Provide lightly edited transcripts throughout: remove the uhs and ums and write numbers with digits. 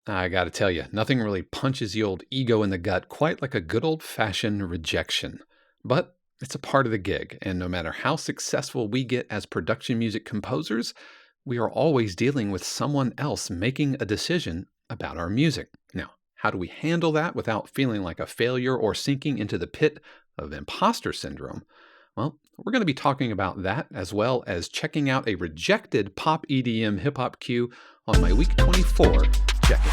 I gotta tell you, nothing really punches the old ego in the gut quite like a good old-fashioned rejection. But it's a part of the gig, and no matter how successful we get as production music composers, we are always dealing with someone else making a decision about our music. Now, how do we handle that without feeling like a failure or sinking into the pit of imposter syndrome? Well, we're going to be talking about that as well as checking out a rejected pop EDM hip hop cue on my week 24 check-in.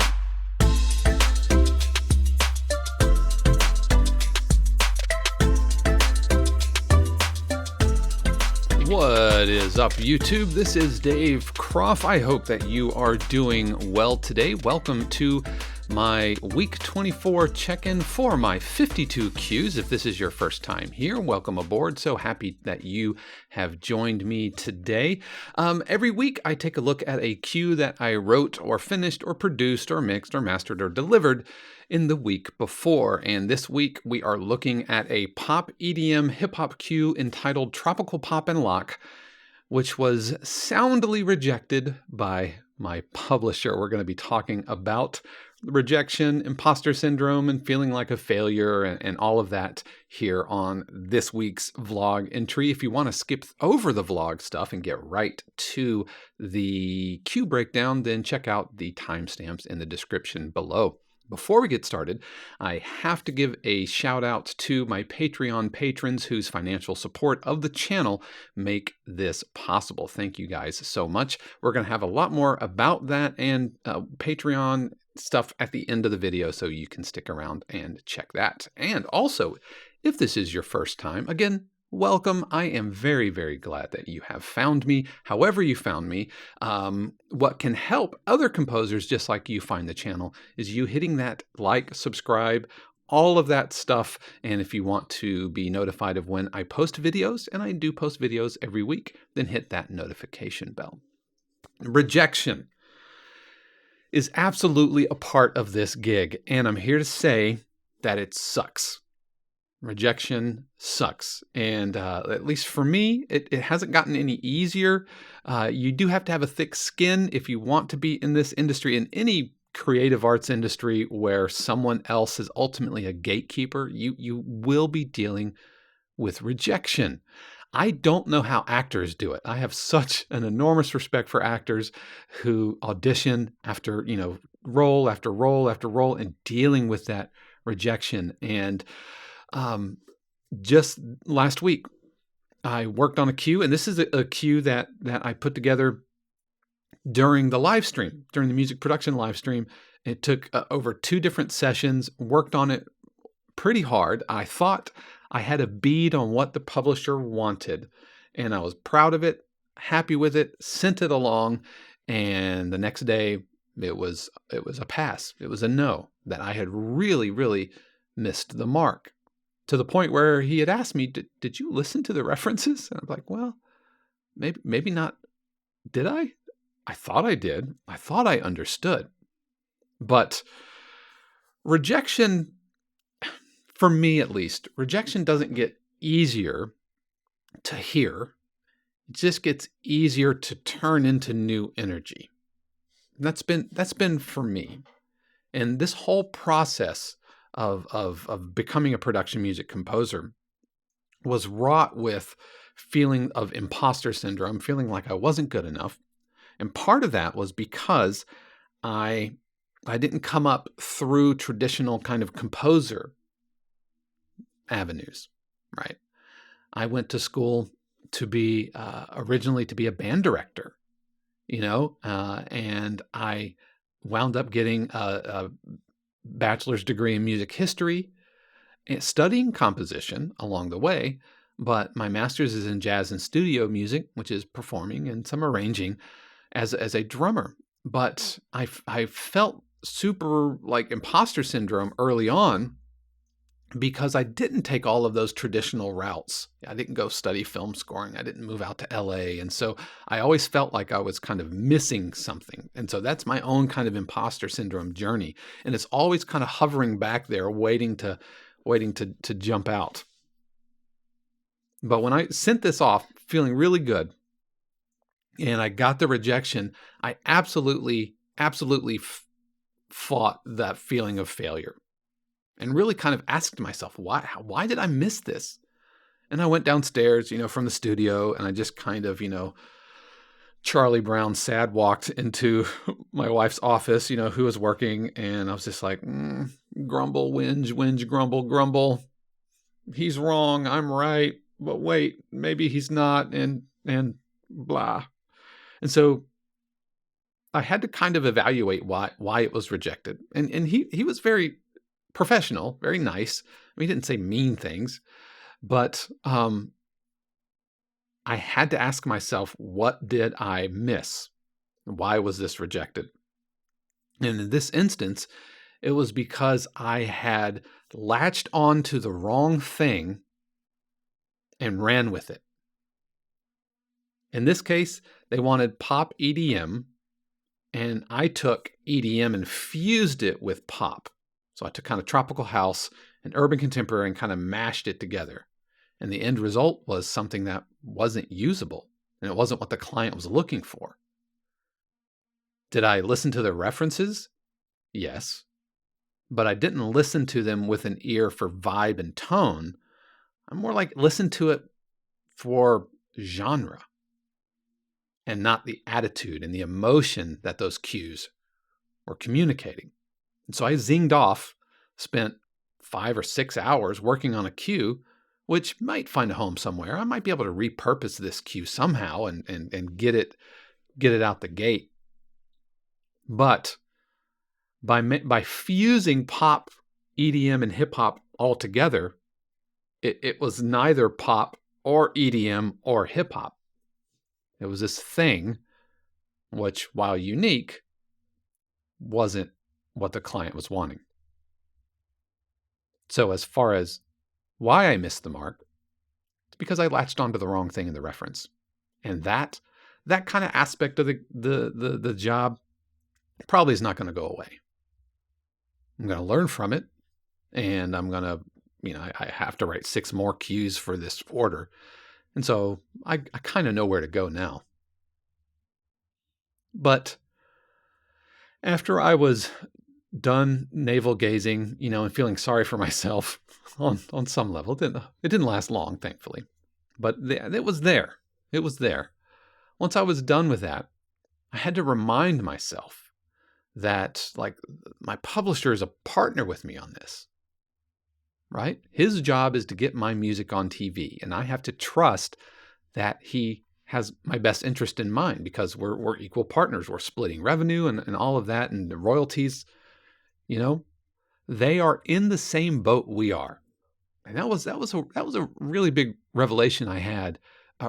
What is up, YouTube? This is Dave Croft. I hope that you are doing well today. Welcome to my week 24 check-in for my 52 cues. If this is your first time here, welcome aboard. So happy that you have joined me today. Every week I take a look at a cue that I wrote or finished or produced or mixed or mastered or delivered in the week before. And this week we are looking at a pop EDM hip hop cue entitled Tropical Pop and Lock, which was soundly rejected by my publisher. We're going to be talking about rejection, imposter syndrome, and feeling like a failure, and all of that here on this week's vlog entry. If you want to skip over the vlog stuff and get right to the cue breakdown, then check out the timestamps in the description below. Before we get started, I have to give a shout out to my Patreon patrons whose financial support of the channel make this possible. Thank you guys so much. We're going to have a lot more about that and Patreon stuff at the end of the video, so you can stick around and check that. And also, if this is your first time, again, welcome. I am very, very glad that you have found me, however you found me. What can help other composers just like you find the channel is you hitting that like, subscribe, all of that stuff. And if you want to be notified of when I post videos, and I do post videos every week, then hit that notification bell. Rejection is absolutely a part of this gig, and I'm here to say that it sucks. Rejection sucks. And at least for me, it hasn't gotten any easier. You do have to have a thick skin if you want to be in this industry, in any creative arts industry where someone else is ultimately a gatekeeper. You will be dealing with rejection. I don't know how actors do it. I have such an enormous respect for actors who audition after, role after role after role and dealing with that rejection. And just last week, I worked on a cue, and this is a cue that I put together during the live stream, during the music production live stream. It took over 2 different sessions, worked on it pretty hard. I thought I had a bead on what the publisher wanted, and I was proud of it, happy with it, sent it along, and the next day it was a pass. It was a no, that I had really, really missed the mark, to the point where he had asked me, did you listen to the references? And I'm like, well, maybe not. Did I? I thought I did. I thought I understood. But rejection, for me at least, rejection doesn't get easier to hear. It just gets easier to turn into new energy. That's been for me. And this whole process of becoming a production music composer was wrought with feeling of imposter syndrome, feeling like I wasn't good enough. And part of that was because I didn't come up through traditional kind of composer avenues, right? I went to school to be originally to be a band director, and I wound up getting a bachelor's degree in music history, studying composition along the way, but my master's is in jazz and studio music, which is performing and some arranging as a drummer. But I felt super like imposter syndrome early on because I didn't take all of those traditional routes. I didn't go study film scoring. I didn't move out to LA. And so I always felt like I was kind of missing something. And so that's my own kind of imposter syndrome journey. And it's always kind of hovering back there, waiting to jump out. But when I sent this off feeling really good and I got the rejection, I absolutely fought that feeling of failure and really kind of asked myself, why did I miss this? And I went downstairs, from the studio, and I just kind of, Charlie Brown sad walked into my wife's office, who was working. And I was just like, grumble, whinge, grumble, grumble. He's wrong. I'm right. But wait, maybe he's not. And blah. And so I had to kind of evaluate why it was rejected. And he was very professional, very nice. He didn't say mean things, but I had to ask myself, what did I miss? Why was this rejected? And in this instance, it was because I had latched on to the wrong thing and ran with it. In this case, they wanted pop EDM, and I took EDM and fused it with pop. So I took kind of tropical house and urban contemporary and kind of mashed it together. And the end result was something that wasn't usable, and it wasn't what the client was looking for. Did I listen to the references? Yes. But I didn't listen to them with an ear for vibe and tone. I more like listened to it for genre and not the attitude and the emotion that those cues were communicating. And so I zinged off, spent 5 or 6 hours working on a cue, which might find a home somewhere. I might be able to repurpose this cue somehow and get it out the gate. But by fusing pop, EDM, and hip hop all together, it was neither pop or EDM or hip hop. It was this thing which, while unique, wasn't what the client was wanting. So as far as why I missed the mark, it's because I latched onto the wrong thing in the reference. And that kind of aspect of the job probably is not going to go away. I'm going to learn from it, and I'm going to, I have to write 6 more cues for this order. And so I kind of know where to go now. But after I was done navel gazing, and feeling sorry for myself on some level, it didn't last long, thankfully. But it was there. It was there. Once I was done with that, I had to remind myself that, like, my publisher is a partner with me on this, right? His job is to get my music on TV, and I have to trust that he has my best interest in mind, because we're equal partners. We're splitting revenue and all of that, and the royalties. They are in the same boat we are. And that was a really big revelation I had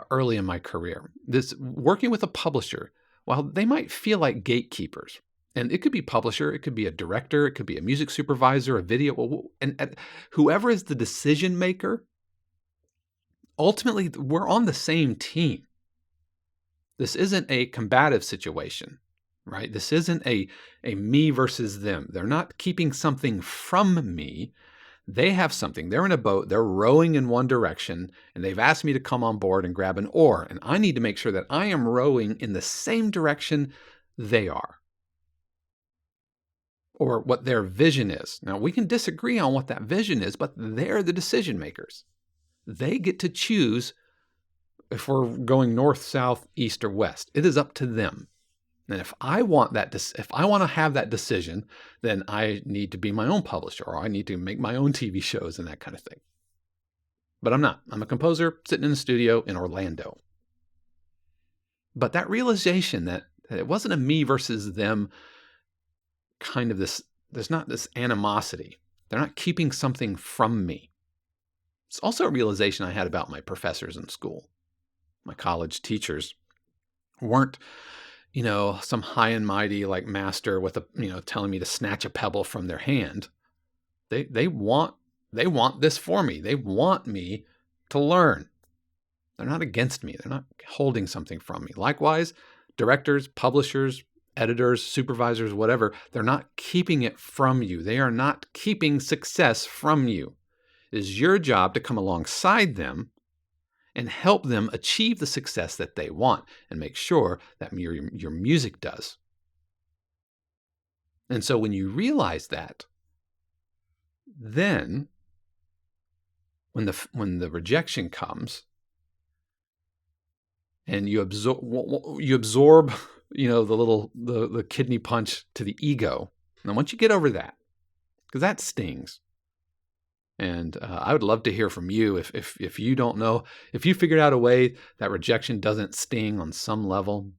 early in my career. This working with a publisher, while they might feel like gatekeepers, and it could be publisher, it could be a director, it could be a music supervisor, a video, and whoever is the decision maker, ultimately we're on the same team. This isn't a combative situation, right? This isn't a me versus them. They're not keeping something from me. They have something. They're in a boat. They're rowing in one direction, and they've asked me to come on board and grab an oar. And I need to make sure that I am rowing in the same direction they are, or what their vision is. Now, we can disagree on what that vision is, but they're the decision makers. They get to choose if we're going north, south, east, or west. It is up to them. And if I want to have that decision, then I need to be my own publisher, or I need to make my own TV shows and that kind of thing. But I'm not. I'm a composer sitting in the studio in Orlando. But that realization that it wasn't a me versus them kind of this, there's not this animosity. They're not keeping something from me. It's also a realization I had about my professors in school. My college teachers weren't, some high and mighty like master with telling me to snatch a pebble from their hand. They want this for me. They want me to learn. They're not against me. They're not holding something from me. Likewise, directors, publishers, editors, supervisors, whatever, they're not keeping it from you. They are not keeping success from you. It is your job to come alongside them and help them achieve the success that they want, and make sure that your music does. And so when you realize that, then when the rejection comes and you absorb, the kidney punch to the ego. And once you get over that, because that stings. And I would love to hear from you if you don't know, if you figured out a way that rejection doesn't sting on some level.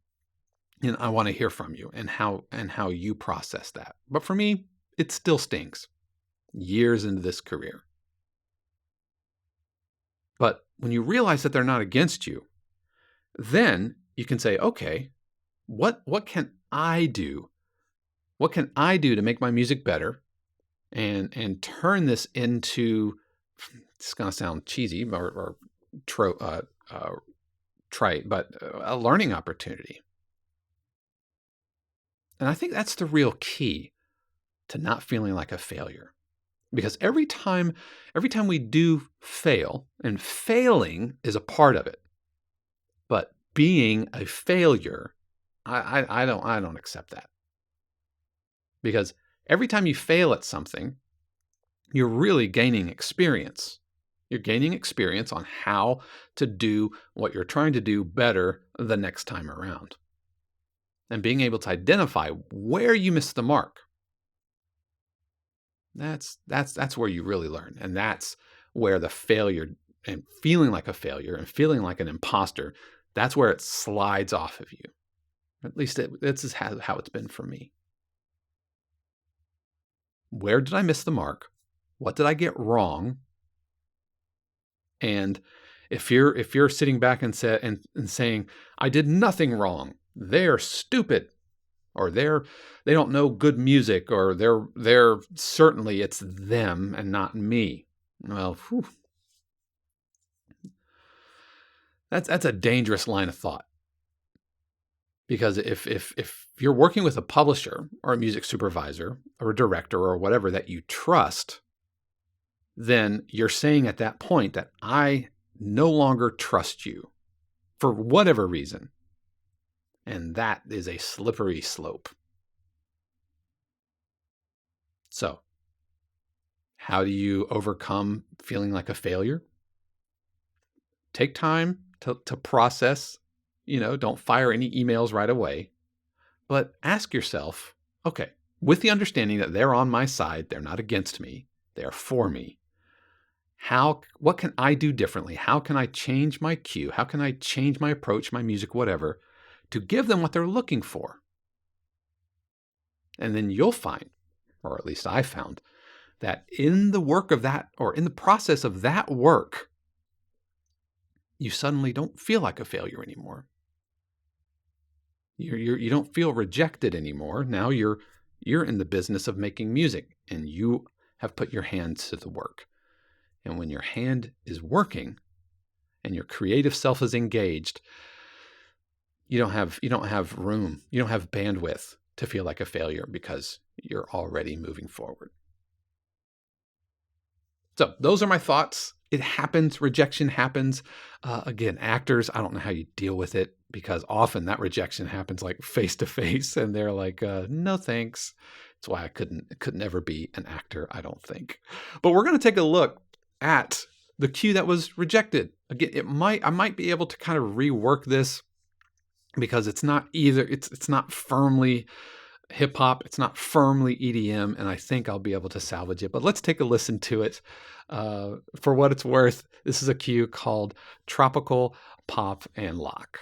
And I want to hear from you and how you process that. But for me, it still stings years into this career. But when you realize that they're not against you, then you can say, okay, what can I do? What can I do to make my music better and turn this into, it's going to sound cheesy or trite, but a learning opportunity. And I think that's the real key to not feeling like a failure. Because every time we do fail, and failing is a part of it, but being a failure, I don't accept that. Because every time you fail at something, you're really gaining experience. You're gaining experience on how to do what you're trying to do better the next time around. And being able to identify where you missed the mark. That's where you really learn. And that's where the failure and feeling like a failure and feeling like an imposter, that's where it slides off of you. At least this is how it's been for me. Where did I miss the mark? What did I get wrong? And if you're sitting back and saying, I did nothing wrong, they're stupid, or they don't know good music, or they're certainly it's them and not me. Well, that's a dangerous line of thought. Because if you're working with a publisher or a music supervisor or a director or whatever that you trust, then you're saying at that point that I no longer trust you for whatever reason. And that is a slippery slope. So, how do you overcome feeling like a failure? Take time to process. Don't fire any emails right away. But ask yourself, okay, with the understanding that they're on my side, they're not against me, they're for me. What can I do differently? How can I change my cue? How can I change my approach, my music, whatever, to give them what they're looking for? And then you'll find, or at least I found, that in the work of that, or in the process of that work, you suddenly don't feel like a failure anymore. You don't feel rejected anymore. Now you're in the business of making music, and you have put your hands to the work. And when your hand is working and your creative self is engaged, you don't have room, you don't have bandwidth to feel like a failure because you're already moving forward. So those are my thoughts. It happens. Rejection happens. Again, actors, I don't know how you deal with it, because often that rejection happens like face to face, and they're like, no thanks. That's why I could never be an actor, I don't think. But we're going to take a look at the cue that was rejected. Again, I might be able to kind of rework this, because it's not firmly hip hop, it's not firmly EDM, and I think I'll be able to salvage it. But let's take a listen to it. For what it's worth, this is a cue called Tropical Pop and Lock.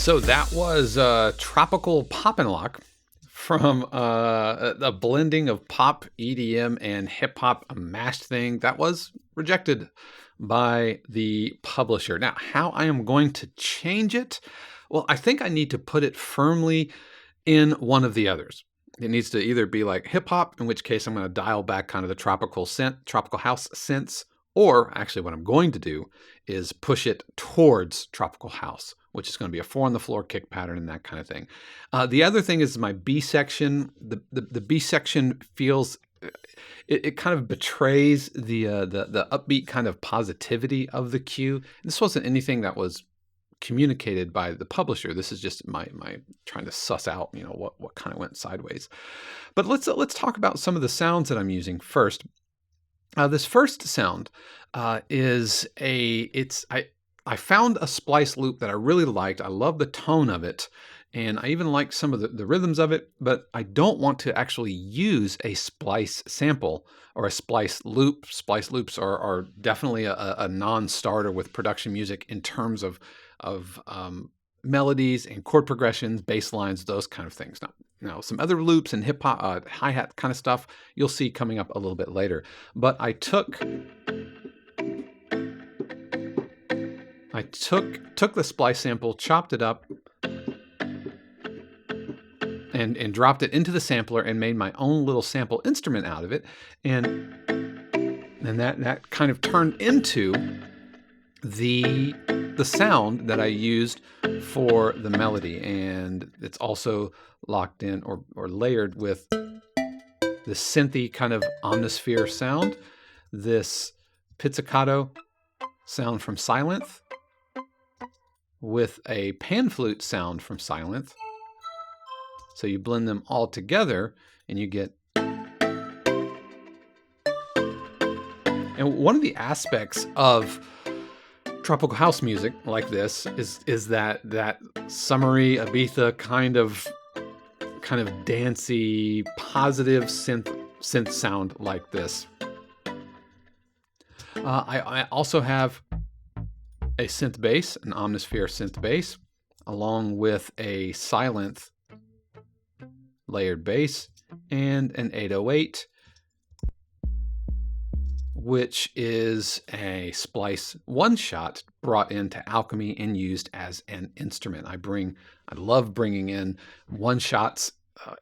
So that was Tropical Pop and Lock from a blending of pop, EDM, and hip hop, a mashed thing that was rejected by the publisher. Now, how I am going to change it? Well, I think I need to put it firmly in one of the others. It needs to either be like hip hop, in which case I'm going to dial back kind of the tropical house synths, or actually what I'm going to do is push it towards tropical house, which is going to be a 4 on the floor kick pattern and that kind of thing. The other thing is my B section. The B section feels it kind of betrays the upbeat kind of positivity of the cue. This wasn't anything that was communicated by the publisher. This is just my trying to suss out, what kind of went sideways. But let's talk about some of the sounds that I'm using first. This first sound is I found a splice loop that I really liked. I love the tone of it, and I even like some of the rhythms of it, but I don't want to actually use a splice sample or a splice loop. Splice loops are definitely a non-starter with production music in terms of melodies and chord progressions, bass lines, those kind of things. Now some other loops and hip hop, hi-hat kind of stuff you'll see coming up a little bit later. But I took the splice sample, chopped it up, and dropped it into the sampler and made my own little sample instrument out of it, and that kind of turned into the sound that I used for the melody. And it's also locked in or layered with the synthy kind of omnisphere sound, this pizzicato sound from Silence, with a pan flute sound from Silence. So you blend them all together and you get... And one of the aspects of tropical house music like this is that summery Ibiza kind of dancey, positive synth sound like this. I also have a synth bass, an Omnisphere synth bass, along with a Silence layered bass and an 808, which is a splice one-shot brought into Alchemy and used as an instrument. I love bringing in one-shots,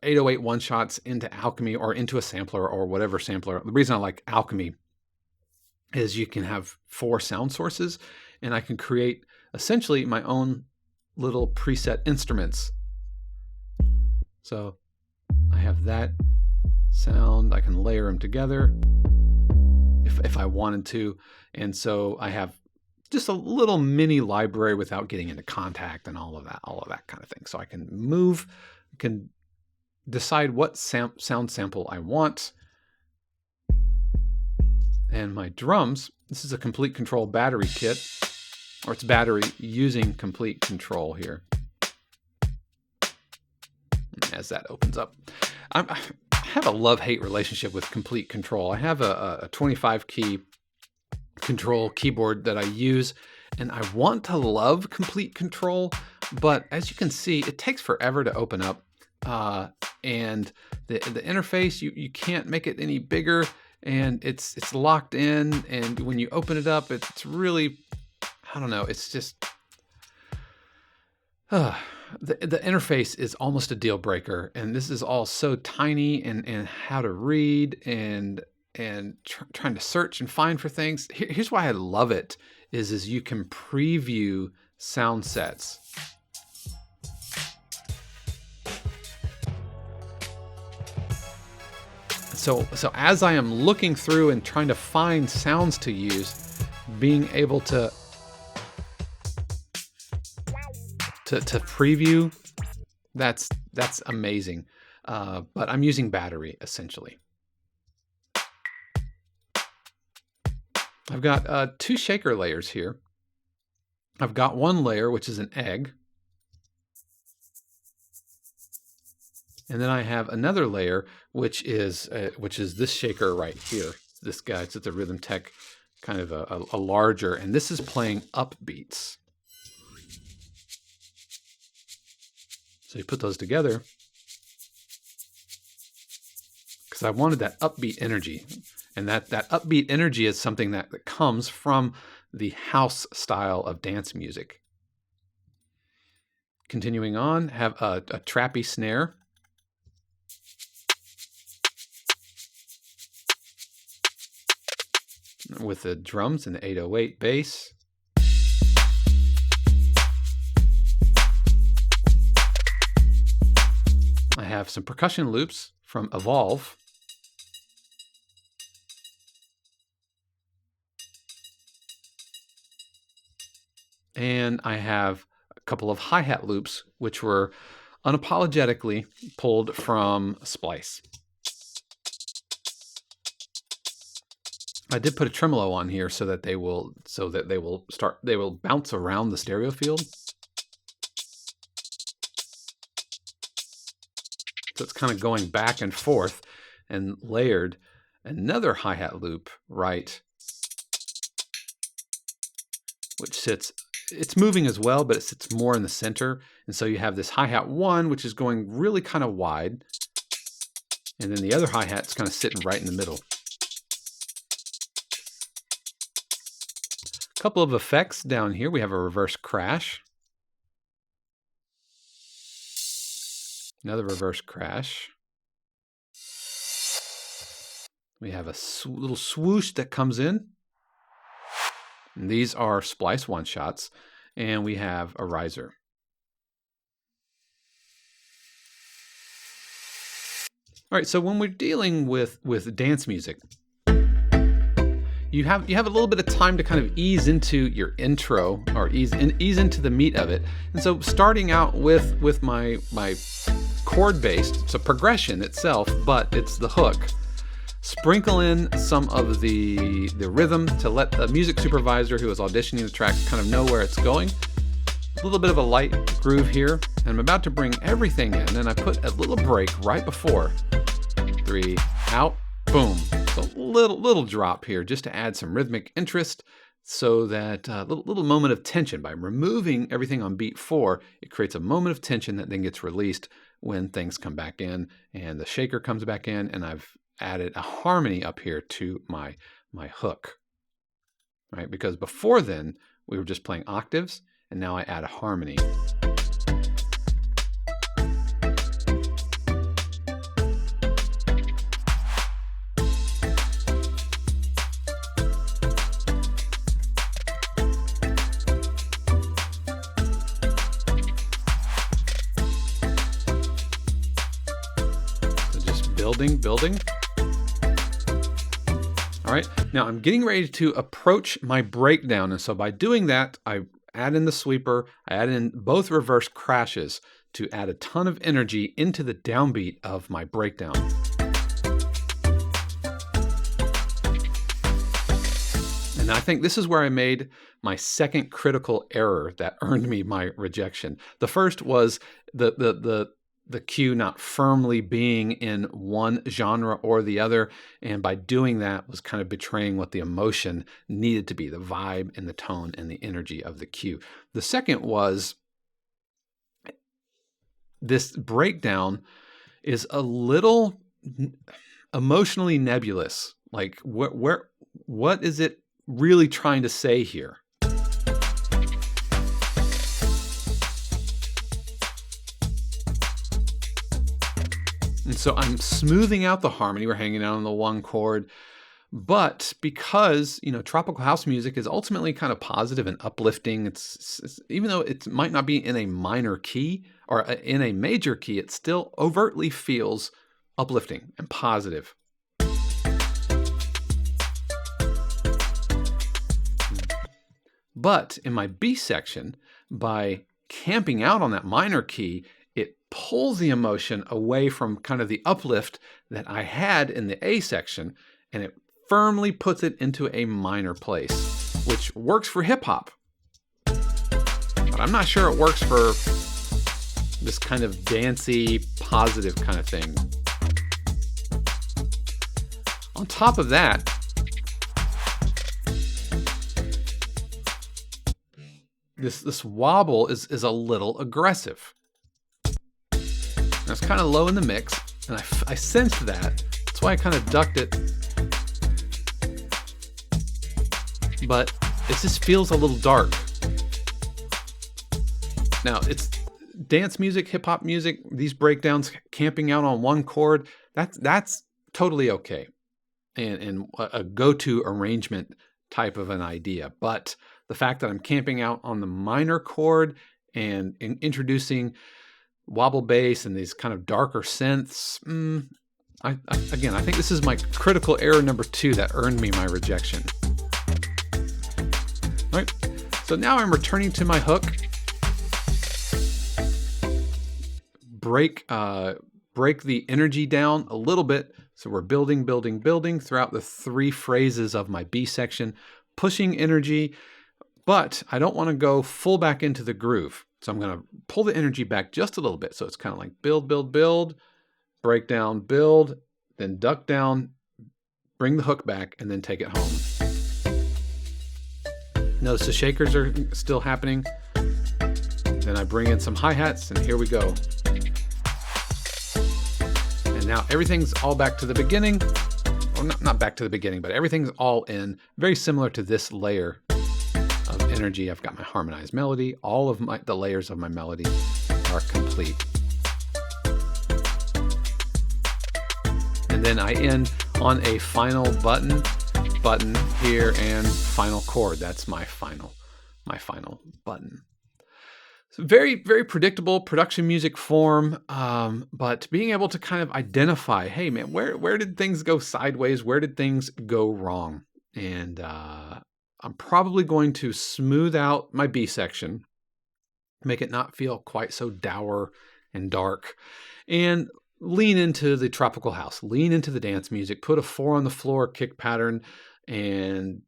808 one-shots into Alchemy or into a sampler or whatever sampler. The reason I like Alchemy is you can have 4 sound sources, and I can create essentially my own little preset instruments. So I have that sound. I can layer them together if I wanted to. And so I have just a little mini library without getting into contact and all of that kind of thing. So I can decide what sound sample I want. And my drums, this is a Complete Control battery kit, or it's battery using Complete Control here. As that opens up, I have a love-hate relationship with Complete Control. I have a 25 key control keyboard that I use, and I want to love Complete Control, but as you can see, it takes forever to open up, and the interface, you can't make it any bigger, and it's locked in, and when you open it up, it's really, I don't know, it's just... The interface is almost a deal breaker, and this is all so tiny, and how to read and trying to search and find for things. Here's why I love it is you can preview sound sets. So as I am looking through and trying to find sounds to use, being able to preview, that's amazing. But I'm using battery essentially. I've got 2 shaker layers here. I've got one layer which is an egg, and then I have another layer which is this shaker right here. This guy, it's a Rhythm Tech, kind of a larger, and this is playing upbeats. So you put those together because I wanted that upbeat energy. And that upbeat energy is something that comes from the house style of dance music. Continuing on, have a trappy snare. With the drums and the 808 bass. I have some percussion loops from Evolve. And I have a couple of hi-hat loops, which were unapologetically pulled from Splice. I did put a tremolo on here so that they will bounce around the stereo field. So it's kind of going back and forth, and layered another hi-hat loop right, which sits, it's moving as well, but it sits more in the center. And so you have this hi-hat 1, which is going really kind of wide. And then the other hi-hat's kind of sitting right in the middle. Couple of effects down here. We have a reverse crash. Another reverse crash. We have a little swoosh that comes in. And these are Splice one-shots. And we have a riser. All right, so when we're dealing with dance music, you have a little bit of time to kind of ease into your intro, or ease into the meat of it. And so starting out with my chord based, so progression itself, but it's the hook. Sprinkle in some of the rhythm to let the music supervisor who is auditioning the track kind of know where it's going. A little bit of a light groove here, and I'm about to bring everything in, and I put a little break right before 3 out, boom. So a little drop here just to add some rhythmic interest, so that little moment of tension. By removing everything on beat 4, it creates a moment of tension that then gets released when things come back in and the shaker comes back in, and I've added a harmony up here to my hook, right? Because before then we were just playing octaves, and now I add a harmony. Building. All right, now I'm getting ready to approach my breakdown. And so by doing that, I add in the sweeper, I add in both reverse crashes to add a ton of energy into the downbeat of my breakdown. And I think this is where I made my second critical error that earned me my rejection. The first was the cue not firmly being in one genre or the other, and by doing that was kind of betraying what the emotion needed to be, the vibe and the tone and the energy of the cue. The second was this breakdown is a little emotionally nebulous. Like what is it really trying to say here? And so I'm smoothing out the harmony. We're hanging out on the one chord. But because, tropical house music is ultimately kind of positive and uplifting, it's even though it might not be in a minor key or in a major key, it still overtly feels uplifting and positive. But in my B section, by camping out on that minor key, it pulls the emotion away from kind of the uplift that I had in the A section, and it firmly puts it into a minor place, which works for hip hop. But I'm not sure it works for this kind of dancey, positive kind of thing. On top of that, this wobble is a little aggressive. it's kind of low in the mix, and I sensed that. That's why I kind of ducked it. But it just feels a little dark. Now, it's dance music, hip hop music, these breakdowns, camping out on one chord, that's totally okay. And a go-to arrangement type of an idea. But the fact that I'm camping out on the minor chord and introducing wobble bass and these kind of darker synths, again, I think this is my critical error number 2 that earned me my rejection. All right, so now I'm returning to my hook. Break the energy down a little bit. So we're building throughout the 3 phrases of my B section, pushing energy, but I don't want to go full back into the groove. So I'm going to pull the energy back just a little bit. So it's kind of like build, break down, build, then duck down, bring the hook back, and then take it home. Notice the shakers are still happening. Then I bring in some hi-hats, and here we go. And now everything's all back to the beginning. Or not back to the beginning, but everything's all in. Very similar to this layer of energy. I've got my harmonized melody. All of the layers of my melody are complete. And then I end on a final button here, and final chord. That's my final button. So very, very predictable production music form, but being able to kind of identify, hey man, where did things go sideways? Where did things go wrong? And I'm probably going to smooth out my B section, make it not feel quite so dour and dark, and lean into the tropical house, lean into the dance music, put a 4 on the floor kick pattern, and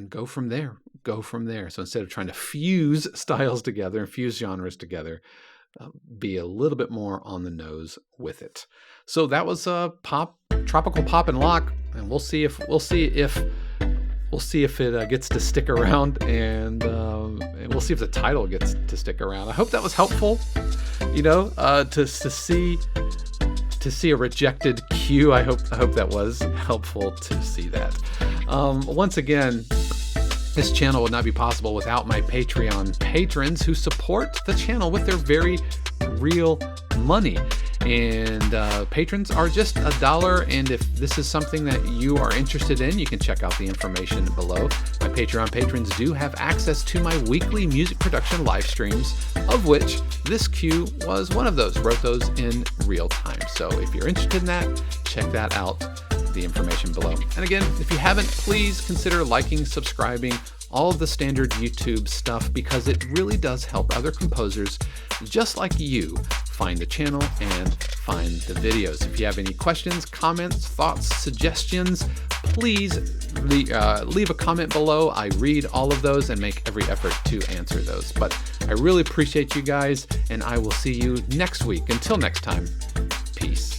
go from there. So instead of trying to fuse styles together and fuse genres together, be a little bit more on the nose with it. So that was tropical pop and lock, and we'll see if it gets to stick around, and we'll see if the title gets to stick around. I hope that was helpful. To see a rejected cue. I hope that was helpful to see that. Once again, this channel would not be possible without my Patreon patrons who support the channel with their very real money. And patrons are just $1. And if this is something that you are interested in, you can check out the information below. My Patreon patrons do have access to my weekly music production live streams, of which this cue was one of those. Wrote those in real time. So if you're interested in that, check that out. The information below. And again, if you haven't, please consider liking, subscribing, all of the standard YouTube stuff, because it really does help other composers just like you find the channel and find the videos. If you have any questions, comments, thoughts, suggestions, please leave a comment below. I read all of those and make every effort to answer those. But I really appreciate you guys, and I will see you next week. Until next time, peace.